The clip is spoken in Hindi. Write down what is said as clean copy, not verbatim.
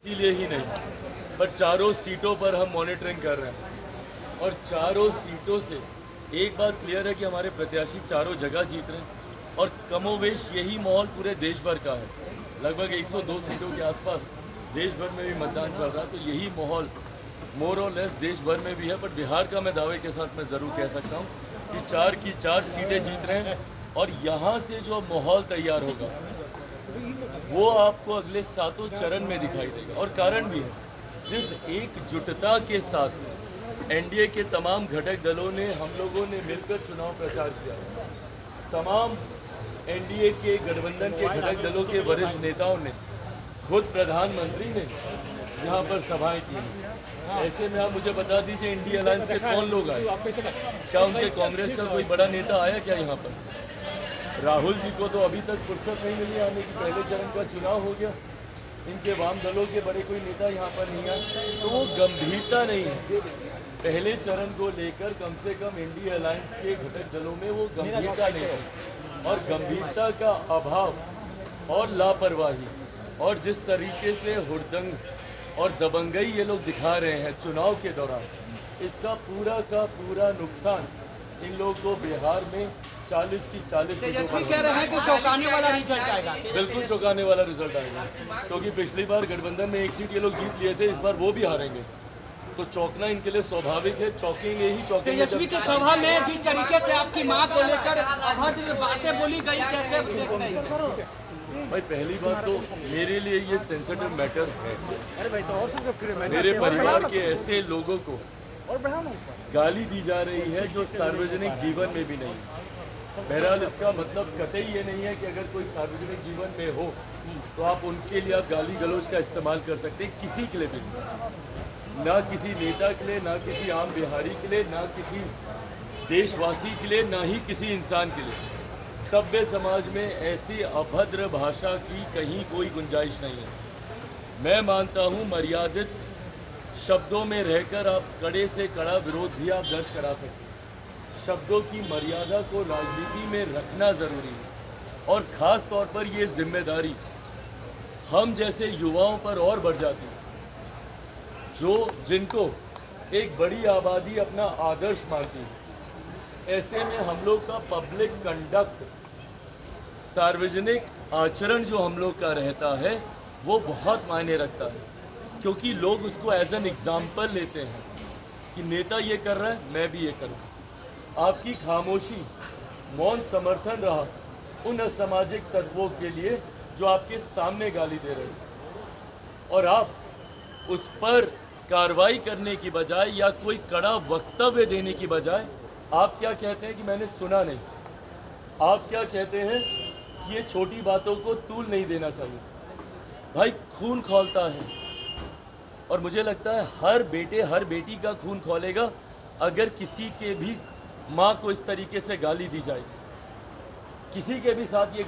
इसीलिए ही नहीं, पर चारों सीटों पर हम मॉनिटरिंग कर रहे हैं और चारों सीटों से एक बात क्लियर है कि हमारे प्रत्याशी चारों जगह जीत रहे हैं और कमोवेश यही माहौल पूरे देश भर का है। लगभग 102 सीटों के आसपास देश भर में भी मतदान चल रहा है, तो यही माहौल मोर और लेस देश भर में भी है। पर बिहार का मैं दावे के साथ मैं ज़रूर कह सकता हूँ कि 4 की 4 सीटें जीत रहे हैं और यहाँ से जो माहौल तैयार होगा वो आपको अगले 7 चरण में दिखाई देगा। और कारण भी है, जिस एकजुटता के साथ एनडीए के तमाम घटक दलों ने, हम लोगों ने मिलकर चुनाव प्रचार किया, तमाम एनडीए के गठबंधन के घटक दलों के वरिष्ठ नेताओं ने, खुद प्रधानमंत्री ने यहाँ पर सभाएं की। ऐसे में आप मुझे बता दीजिए, इंडिया अलायंस के कौन लोग आए? क्या उनके कांग्रेस का कोई बड़ा नेता आया क्या यहाँ पर? राहुल जी को तो अभी तक फुर्सत नहीं मिली आने की, पहले चरण का चुनाव हो गया, इनके वाम दलों के बड़े कोई नेता यहाँ पर नहीं आए, तो वो गंभीरता नहीं है। पहले चरण को लेकर कम से कम इंडिया अलायंस के घटक दलों में वो गंभीरता नहीं है, और गंभीरता का अभाव और लापरवाही और जिस तरीके से हुड़दंग और दबंगई ये लोग दिखा रहे हैं चुनाव के दौरान, इसका पूरा का पूरा नुकसान इन लोगों को बिहार में 40 की 40 तेजस्वी कह रहे हैं कि चौंकाने वाला रिजल्ट आएगा। बिल्कुल चौंकाने वाला रिजल्ट आएगा, क्योंकि पिछली बार गठबंधन में एक सीट ये लोग जीत लिए थे, इस बार वो भी हारेंगे, तो चौंकना इनके लिए स्वाभाविक है। चौंकेंगे ही चौंकेंगे। तेजस्वी की सभा में जिस तरीके से आपकी मां को लेकर अभद्र बातें बोली गई, कैसे देख रहे हैं? भाई पहली बात तो मेरे लिए ये सेंसिटिव मैटर है। मेरे परिवार के ऐसे लोगों को गाली दी जा रही है जो सार्वजनिक जीवन में भी नहीं। बहरहाल इसका मतलब कतई ये नहीं है कि अगर कोई सार्वजनिक जीवन में हो तो आप उनके लिए आप गाली गलौज का इस्तेमाल कर सकते हैं, किसी के लिए भी नहीं। ना किसी नेता के लिए, ना किसी आम बिहारी के लिए, ना किसी देशवासी के लिए, ना ही किसी इंसान के लिए। सभ्य समाज में ऐसी अभद्र भाषा की कहीं कोई गुंजाइश नहीं है। मैं मानता हूँ मर्यादित शब्दों में रहकर आप कड़े से कड़ा विरोध भी आप दर्ज करा सकते हैं। शब्दों की मर्यादा को राजनीति में रखना ज़रूरी है, और ख़ास तौर पर ये जिम्मेदारी हम जैसे युवाओं पर और बढ़ जाती है, जिनको एक बड़ी आबादी अपना आदर्श मानती है। ऐसे में हम लोग का पब्लिक कंडक्ट, सार्वजनिक आचरण जो हम लोग का रहता है वो बहुत मायने रखता है, क्योंकि लोग उसको एज एन एग्जाम्पल लेते हैं कि नेता ये कर रहा है, मैं भी ये करूँ। आपकी खामोशी, मौन समर्थन रहा उन असामाजिक तत्वों के लिए जो आपके सामने गाली दे रहे हैं, और आप उस पर कार्रवाई करने की बजाय या कोई कड़ा वक्तव्य देने की बजाय आप क्या कहते हैं कि मैंने सुना नहीं। आप क्या कहते हैं कि ये छोटी बातों को तूल नहीं देना चाहिए। भाई खून खौलता है, और मुझे लगता है हर बेटे हर बेटी का खून खौलेगा अगर किसी के भी माँ को इस तरीके से गाली दी जाए। किसी के भी साथ ये